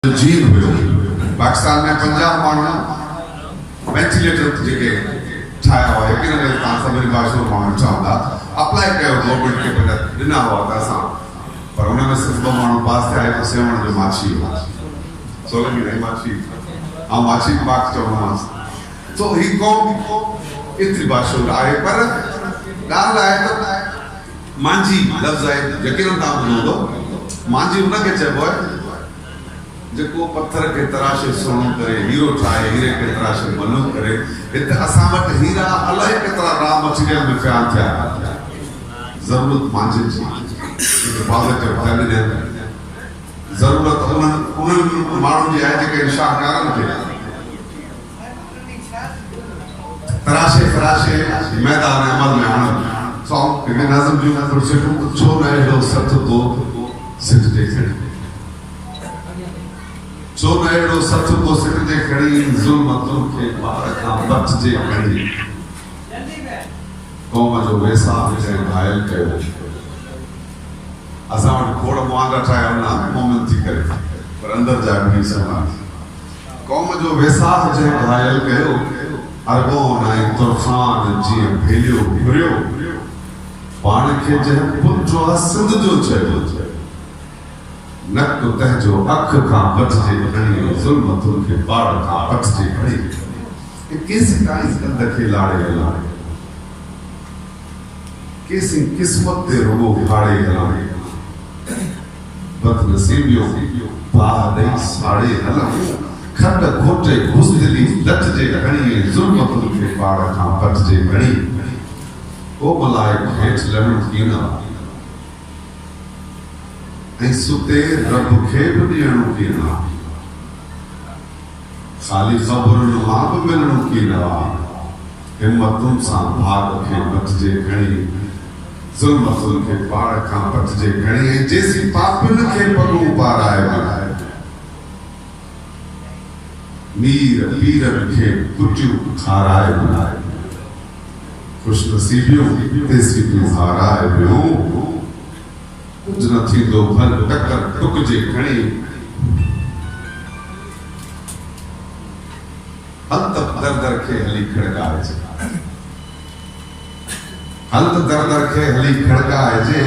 gene हुयो पाकिस्तान में 50 माण्हू वेंटिलेटर जेके ठाहिया हुआ यकीन में तव्हां सभिनी भाषा माण्हू चवंदा अप्लाई कयो गवर्नमेंट खे पर ॾिना हुआ त असां पर हुन में सिर्फ़ 2 माण्हू पास थिया हिकु सेवण जो माछी हो सोलंगी नहीं माछी ऐं माछी पाक चवंदासीं तो ही कौम एतिरी मशहूरु आहे पर ॻाल्हि आहे त मांझी लफ़्ज़ आहे यकीन तव्हां ॿुधो मांझी हुनखे चइबो आहे जेको पत्थर के तराशे सोनो करे हीरो ठाहे हीरे के तराशे मलूक करे हिते असां वटि हीरा अलाए केतिरा रॉ मटीरियल में पिया थिया ज़रूरत मांझे जी पॉजिटिव फेमिनिन ज़रूरत उन्हनि माण्हुनि जी आहे जेके शाहकारनि खे तराशे मैदान अमल में आणनि सौ के नज़म जूं कुर्सियूं छो न अहिड़ो सथ को सिजदे खणी छो न अहिड़ो सथ को सिजदे खणी ज़ुल्मतुनि खे ॿार खां बचिजे खणी क़ौम जो वेसाह जंहिं घायल कयो असां वटि खोड़ मुआंदा ठाहिया हुआ मोमिन थी करे पर अंदरि जा बि सवाल क़ौम जो वेसाह जंहिं घायल कयो अरगोन ऐं तुर्खान जीअं भेलियो घुरियो पाण खे जंहिं पुटु सिंध जो चयो नक तंहिंजो अख खां बचिजे खणी ज़ुल्मतुनि खे ॿार खां बचिजे खणी केसी ताईं कंध खे लाड़े हलाड़े केसी क़िस्मत ते रुगो फाड़े हलाड़े बदनसीबियो बाह ॾेई साड़े हलाड़े खंड खोटे घुसदिली लटजे खणी ज़ुल्मतुनि खे ॿार खां बचिजे खणी ओ मलाइक हेठि लहण कीना ऐं सुते रब खे बि ॾियणो कीना ख़ाली ख़बरुनि मां बि मिलणो कीना हिम्मतुनि सां भाग खे बचिजे खणी ज़ुल्मतुनि खे ॿार खां बचिजे खणी ऐं जेसी पापियुनि खे पॻूं पाराए बनाए मीर पीरनि खे कुटियूं खाराए बनाए खुशनसीबियूं तेसी तूं हाराए वियो कुछ न थींदो भल टकर टुकजे खणी हंत दर खे हली खड़काइजे हंत दर खे हली खड़काइजे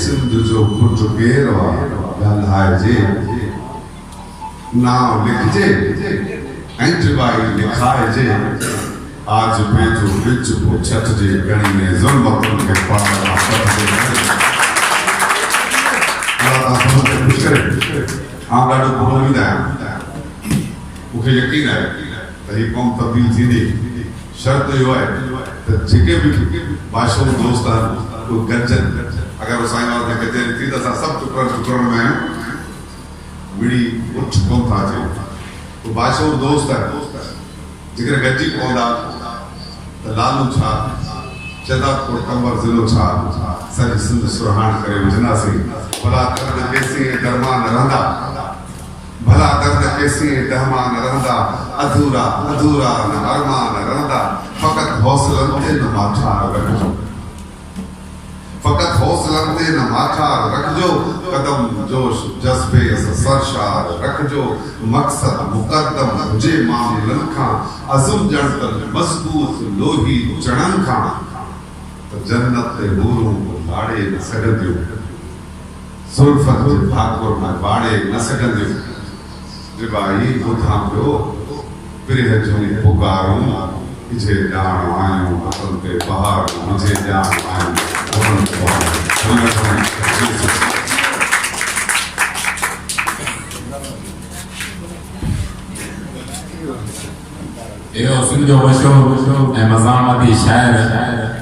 सिंध जो पुट केरु ॻाल्हाइजे नाम लिखजे ऐं टिबाई लिखाइजे आज पंहिंजो विच को छटजे खणी में ज़ुल्मतुनि खे पाण खां बचिजे हाँ ॾाढो बुरो ईंदा आहिनि मूंखे यकीन आहे त हीअ क़ौम तब्दील थींदी शर्त इहो आहे त जेके बि भाषाऊं दोस्त आहिनि उहे गॾजनि अगरि साईं वारा खे कचहरी थी त असां सभु टुकड़नि में आहियूं विड़ी उठ कोन था अचूं उहे भाषाऊं दोस्त आहिनि जेकॾहिं गॾिजी पवंदा त लालू छा शहदादपुर कंवर ज़िलो छा सॼी सिंध सुरहाण करे विझंदासीं भला दर्द केसी दरमान रहंदा भला दर्द केसी दहमान रहंदा अधूरा अधूरा न अरमान रहंदा फ़क़त हौसलन ते न माठार रखजो फ़क़त हौसलन ते न माठार रखजो कदम जोश जज्बे सरशार रखजो मक़सद मुक़द्दम हुजे मामलनि खां अज़म ॼणतल मज़बूत लोही चणनि खां जन्नत ते नूरों को लाड़े न सघंदियूं सुल्फत जे भाकुर में बाड़े न सघंदियूं रिबाई ॿुधां पियो प्रिय जूं पुकारूं तुझे ॼाण आयूं वतन ते बहार मुझे ॼाण आयूं इहो सिंध जो मशहूर ऐं मज़ामती शाइर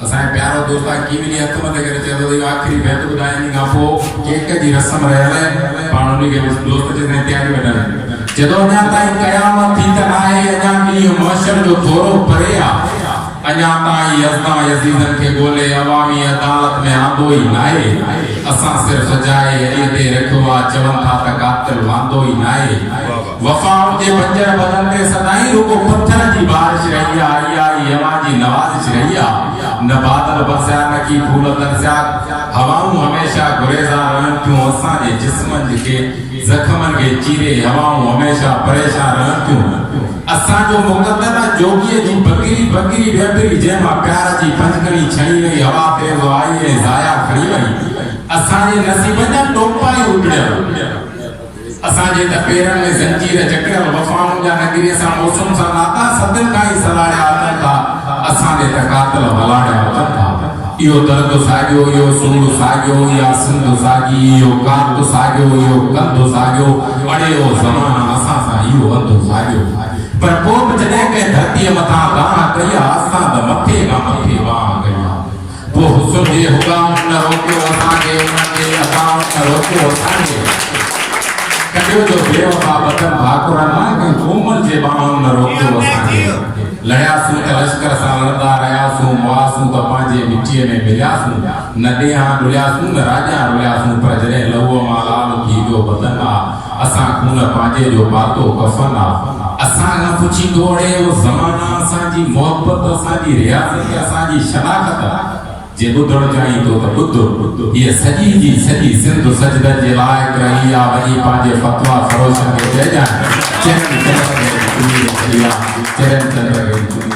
असांजे प्यारो दोस्त कीविनी हथ मथे करे चयो त आख़िरी बैत ॿुधाइण खां पोइ केक जी रस्म रहियल पाण उन खे दोस्त जे तयारी वठनि चयो अञा ताईं क़यामत थी त आहे अञा ॾींहुं महशर जो थोरो परे आहे अञा ताईं यज़दा यज़ीदनि खे ॻोल्हे अवामी अदालत में आंदो ई नाहे असां सिर्फ़ सजाए अॾीअ ते रखियो आहे चवनि था त कातिल वांदो ई नाहे वफ़ाउनि जे पंजर बदन ते सदाईं रुगो पत्थर जी बारिश रही आहे इहा ई अवां जी नवाज़िश रही आहे न बादल बरसिया न की फूल तरसिया हवाऊं हमेशा गुरेज़ार रहन क्यों असां जे जिस्मन के जख्मन के चीरे हवाऊं हमेशा परेशान रहन क्यों असां जो मुक़द्दर जोगीअ जी बकरी बकरी बेबरी जंहिंमां प्यार जी पंजकड़ी छणी वई हवा ते आई ऐं ज़ाया खणी वई असां जे नसीब जा टोपा ई उॾड़िया असां जे त पेरनि में ज़ंजीर जकड़ियल वफ़ाउनि जा नगीरे सां मौसम सां नाता सदियुनि खां ई सलाड़िया अचनि था असां जे त कातिल भलाड़िया अचनि था इहो दर्द साॻियो इहो सूर साॻियो इहा सिंध साॻी इहो कात साॻियो इहो कंध साॻियो अड़े ओ ज़माना असां सां इहो अंधु साॻियो पर पोइ बि जॾहिं कंहिं धरतीअ मथां गाह कई आहे असां त मथे खां मथे वाह कई आहे पोइ हुस्न जे हुकाम न रोकियो असांखे उन्हनि जे अकाम न रोकियो असांखे कॾियो जो बेवफा बदन भाकुरनि कंहिं कोमल जे बाहुनि न रोकियो असांखे लड़ियासूं त लश्कर सां लड़ंदा रहियासूं मुआसूं त पंहिंजे मिटीअ में मिलियासूं न ॾेहां डुलियासूं न राजा रुलियासूं पर जॾहिं लहूअ मां लाल थी वियो बदन आहे असां खून पंहिंजे जो पातो कफ़न आहे असां न पुछींदो अड़े उहो ज़माना असांजी मोहबत असांजी रियाज़त असांजी शनाख़त जे ॿुधणु चाहीं थो त ॿुध हीअ सॼी जी सॼी सिंध सजदत जे लाइक़ रही आहे वञी पंहिंजे फतवा फरोशन खे चइजांइ चरण चंद्र खे